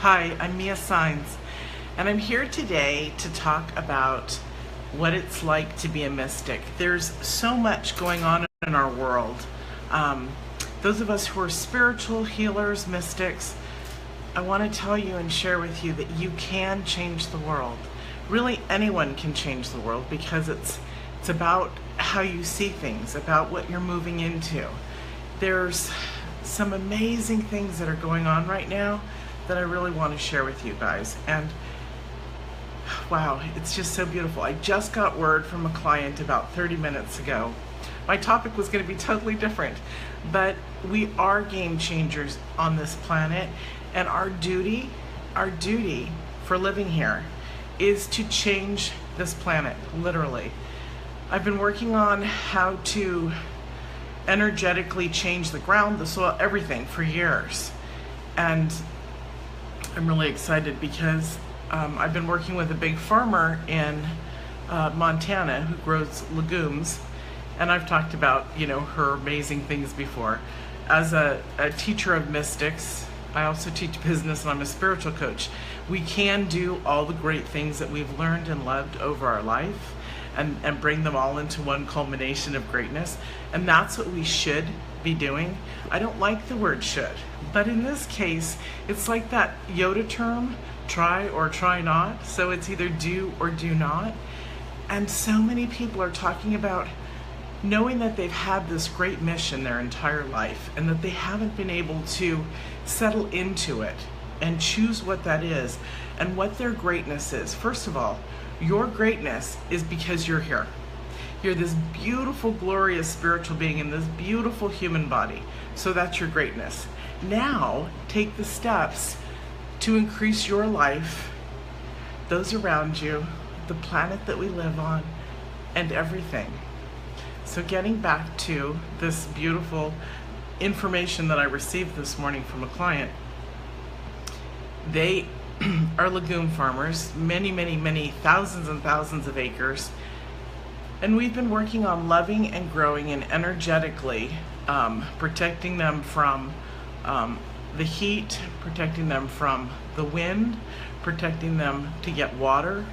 Hi, I'm Saenz, and I'm here today to talk about what it's like to be a mystic. There's so much going on in our world. Those of us who are spiritual healers, mystics, I want to tell you and share with you that you can change the world. Really, anyone can change the world because it's about how you see things, about what you're moving into. There's some amazing things that are going on right now that I really want to share with you guys. And wow, it's just so beautiful. I just got word from a client about 30 minutes ago. My topic was going to be totally different, but we are game changers on this planet, and our duty for living here is to change this planet, literally. I've been working on how to energetically change the ground, the soil, everything for years. And I'm really excited because I've been working with a big farmer in Montana who grows legumes, and I've talked about, her amazing things before. As a teacher of mystics, I also teach business, and I'm a spiritual coach. We can do all the great things that we've learned and loved over our life and bring them all into one culmination of greatness, and that's what we should be doing. I don't like the word should, but in this case, it's like that Yoda term, try or try not. So it's either do or do not. And so many people are talking about knowing that they've had this great mission their entire life and that they haven't been able to settle into it and choose what that is and what their greatness is. First of all, your greatness is because you're here. You're this beautiful, glorious spiritual being in this beautiful human body. So that's your greatness. Now, take the steps to increase your life, those around you, the planet that we live on, and everything. So getting back to this beautiful information that I received this morning from a client, they are legume farmers, many thousands and thousands of acres. And we've been working on loving and growing and energetically protecting them from the heat, protecting them from the wind, protecting them to get water.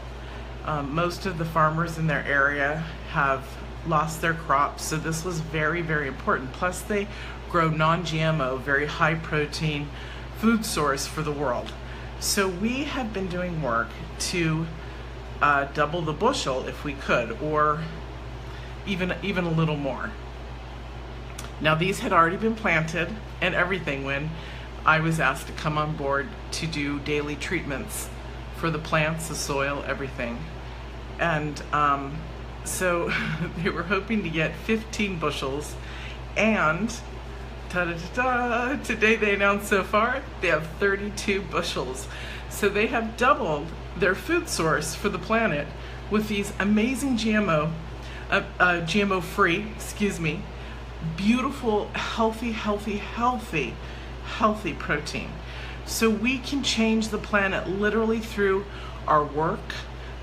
Most of the farmers in their area have lost their crops, so this was very, very important. Plus they grow non-GMO, very high protein food source for the world. So we have been doing work to double the bushel if we could, or even a little more. Now these had already been planted and everything when I was asked to come on board to do daily treatments for the plants, the soil, everything. And so they were hoping to get 15 bushels, and ta-da-ta-ta, today they announced so far they have 32 bushels. So they have doubled their food source for the planet with these amazing GMO-free, beautiful, healthy protein. So we can change the planet literally through our work,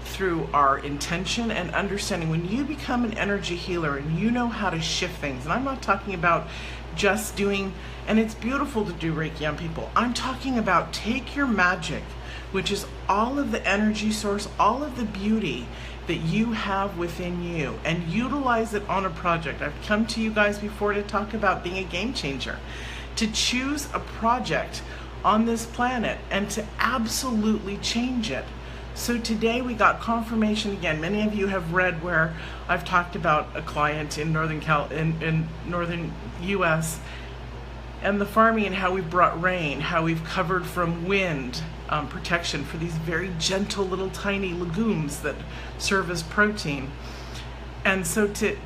through our intention and understanding. When you become an energy healer and you know how to shift things, and I'm not talking about just doing, and it's beautiful to do Reiki on people. I'm talking about take your magic, which is all of the energy source, all of the beauty that you have within you, and utilize it on a project. I've come to you guys before to talk about being a game changer, to choose a project on this planet and to absolutely change it. So today we got confirmation again. Many of you have read where I've talked about a client in northern US and the farming and how we brought rain, how we've covered from wind protection for these very gentle little tiny legumes that serve as protein. And so to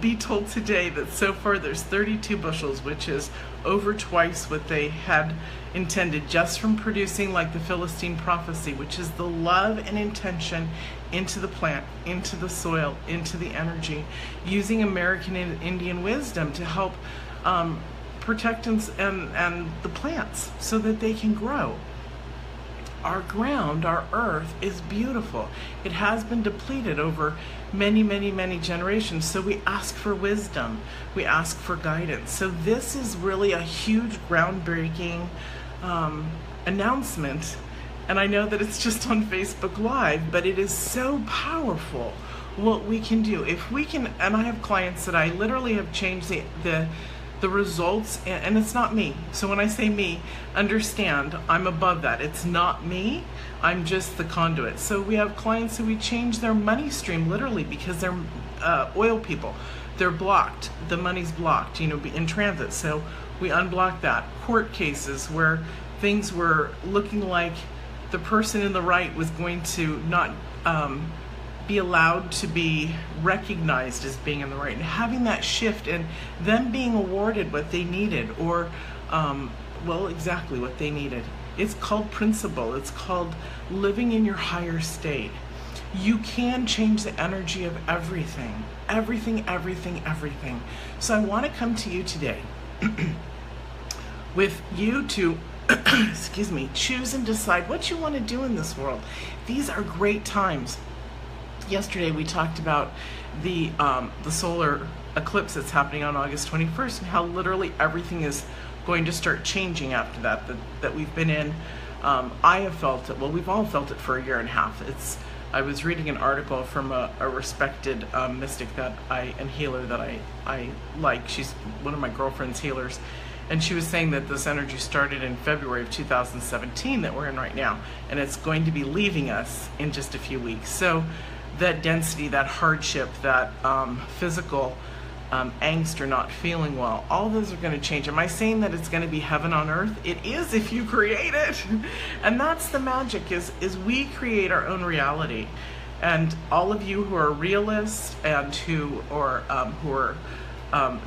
be told today that so far there's 32 bushels, which is over twice what they had intended just from producing like the Philistine prophecy, which is the love and intention into the plant, into the soil, into the energy, using American and Indian wisdom to help protect and the plants so that they can grow. Our ground, our earth is beautiful. It has been depleted over many generations. So we ask for wisdom. We ask for guidance. So this is really a huge groundbreaking announcement And I know that it's just on Facebook Live, but it is so powerful what we can do. If we can, and I have clients that I literally have changed the results, and it's not me. So when I say me, understand, I'm above that. It's not me, I'm just the conduit. So we have clients who we change their money stream literally because they're oil people. They're blocked, the money's blocked, in transit. So we unblock that. Court cases where things were looking like the person in the right was going to not be allowed to be recognized as being in the right, and having that shift and them being awarded what they needed, or exactly what they needed. It's called principle. It's called living in your higher state. You can change the energy of everything. So I want to come to you today with you to choose and decide what you want to do in this world. These are great times. Yesterday we talked about the solar eclipse that's happening on August 21st, and how literally everything is going to start changing after that we've been in. I have felt it. Well, we've all felt it for a year and a half. I was reading an article from a respected mystic and healer that I like. She's one of my girlfriend's healers. And she was saying that this energy started in February of 2017 that we're in right now. And it's going to be leaving us in just a few weeks. So that density, that hardship, that physical angst or not feeling well, all those are going to change. Am I saying that it's going to be heaven on earth? It is if you create it. And that's the magic, is we create our own reality. And all of you who are realists and who are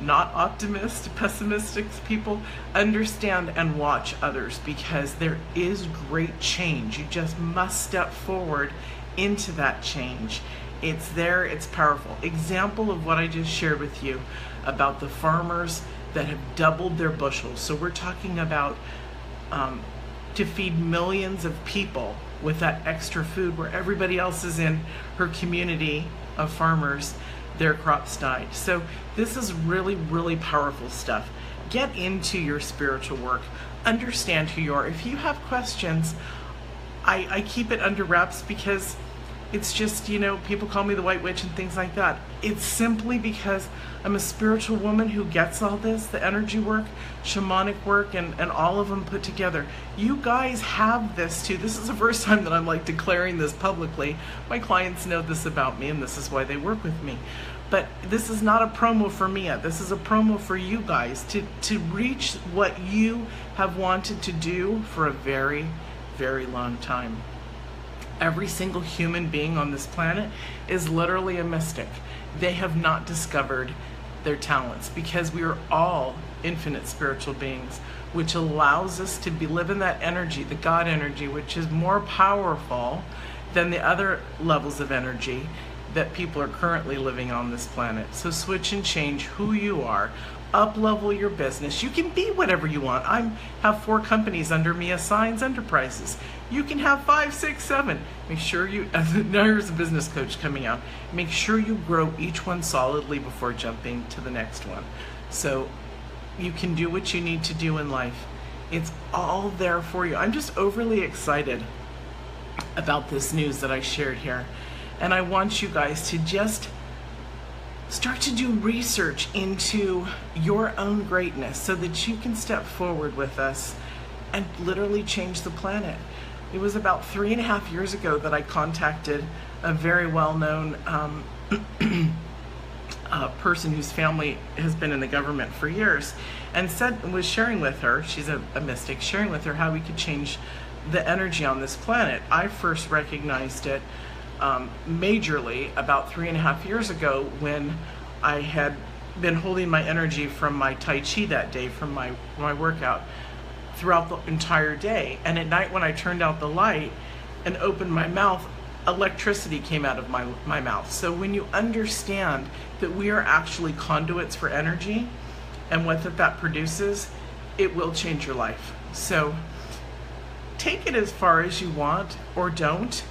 not optimist, pessimistic people, understand and watch others, because there is great change. You just must step forward into that change. It's there, it's powerful. Example of what I just shared with you about the farmers that have doubled their bushels. So we're talking about to feed millions of people with that extra food, where everybody else is in her community of farmers, their crops died. So this is really, really powerful stuff. Get into your spiritual work. Understand who you are. If you have questions, I keep it under wraps, because it's just, people call me the White Witch and things like that. It's simply because I'm a spiritual woman who gets all this, the energy work, shamanic work, and all of them put together. You guys have this too. This is the first time that I'm declaring this publicly. My clients know this about me, and this is why they work with me. But this is not a promo for Mia. This is a promo for you guys to reach what you have wanted to do for a very, very long time. Every single human being on this planet is literally a mystic. They have not discovered their talents, because we are all infinite spiritual beings, which allows us to live in that energy, the God energy, which is more powerful than the other levels of energy that people are currently living on this planet. So switch and change who you are. Up-level your business. You can be whatever you want. I have 4 companies under me as Saenz Enterprises. You can have 5, 6, 7. Make sure you, now here's a business coach coming out, make sure you grow each one solidly before jumping to the next one. So you can do what you need to do in life. It's all there for you. I'm just overly excited about this news that I shared here. And I want you guys to just start to do research into your own greatness, so that you can step forward with us and literally change the planet. It was about 3.5 years ago that I contacted a very well-known person whose family has been in the government for years, and was sharing with her, she's a mystic, sharing with her how we could change the energy on this planet. I first recognized it majorly about 3.5 years ago, when I had been holding my energy from my Tai Chi that day, from my workout, throughout the entire day. And at night, when I turned out the light and opened my mouth, electricity came out of my mouth. So when you understand that we are actually conduits for energy, and what that produces, it will change your life. So take it as far as you want, or don't.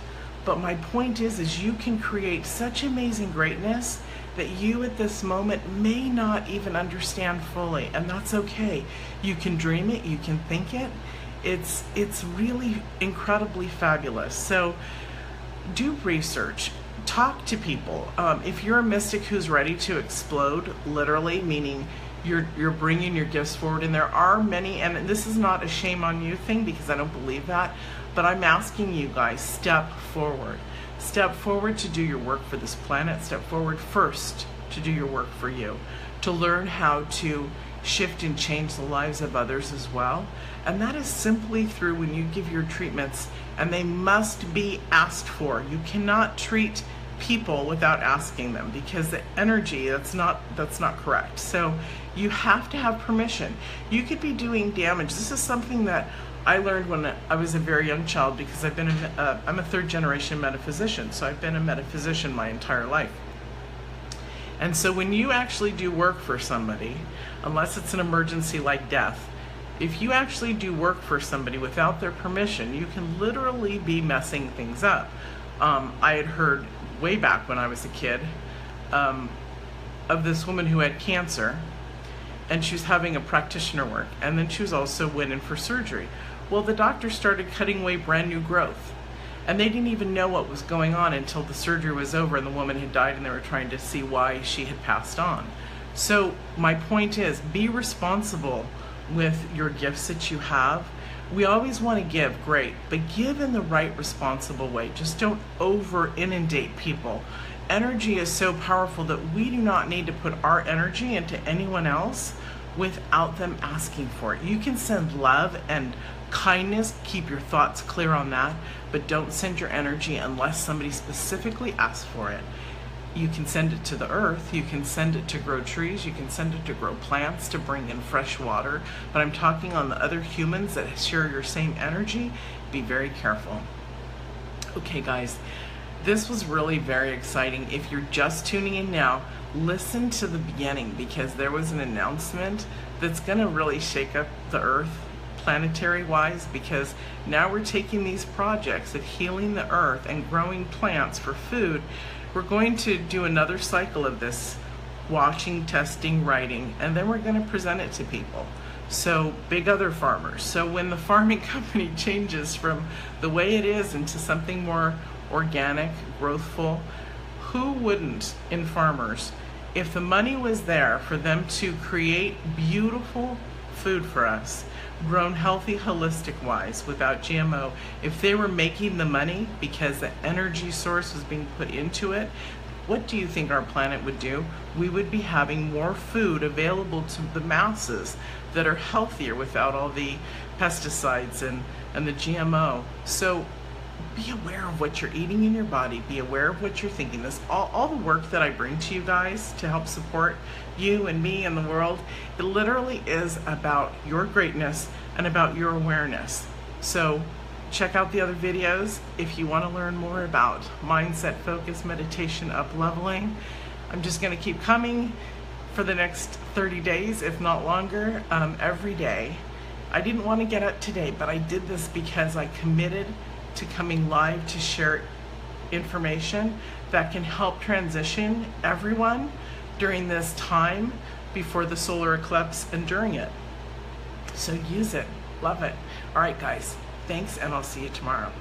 But my point is you can create such amazing greatness that you at this moment may not even understand fully, and that's okay. You can dream it, you can think it. It's really incredibly fabulous. So do research, talk to people. If you're a mystic who's ready to explode, literally, meaning you're bringing your gifts forward, and there are many, and this is not a shame on you thing, because I don't believe that, but I'm asking you guys, step forward. Step forward to do your work for this planet. Step forward first to do your work for you, to learn how to shift and change the lives of others as well. And that is simply through when you give your treatments, and they must be asked for. You cannot treat people without asking them, because the energy, that's not correct. So you have to have permission. You could be doing damage. This is something that I learned when I was a very young child, because I'm a third generation metaphysician, so I've been a metaphysician my entire life. And so when you actually do work for somebody, unless it's an emergency like death, if you actually do work for somebody without their permission, you can literally be messing things up. I had heard way back when I was a kid of this woman who had cancer, and she was having a practitioner work, and then she was also went in for surgery. Well, the doctor started cutting away brand new growth, and they didn't even know what was going on until the surgery was over and the woman had died, and they were trying to see why she had passed on. So my point is, be responsible with your gifts that you have. We always want to give, great, but give in the right, responsible way. Just don't over inundate people. Energy is so powerful that we do not need to put our energy into anyone else without them asking for it. You can send love and kindness, keep your thoughts clear on that, but don't send your energy unless somebody specifically asks for it. You can send it to the earth, you can send it to grow trees, you can send it to grow plants, to bring in fresh water, but I'm talking on the other humans that share your same energy. Be very careful. Okay guys, this was really very exciting. If you're just tuning in now, listen to the beginning, because there was an announcement that's going to really shake up the earth planetary wise, because now we're taking these projects of healing the earth and growing plants for food. We're going to do another cycle of this, watching, testing, writing, and then we're going to present it to people. So big other farmers. So when the farming company changes from the way it is into something more organic, growthful, who wouldn't in farmers, if the money was there for them to create beautiful food for us, grown healthy, holistic wise, without GMO, if they were making the money because the energy source was being put into it, what do you think our planet would do? We would be having more food available to the masses that are healthier without all the pesticides and the GMO. So be aware of what you're eating in your body. Be aware of what you're thinking. This all the work that I bring to you guys to help support you and me and the world, it literally is about your greatness and about your awareness. So check out the other videos if you want to learn more about mindset, focus, meditation, up-leveling. I'm just going to keep coming for the next 30 days, if not longer, every day. I didn't want to get up today, but I did this because I committed to coming live to share information that can help transition everyone during this time before the solar eclipse and during it. So use it, love it. All right guys, thanks, and I'll see you tomorrow.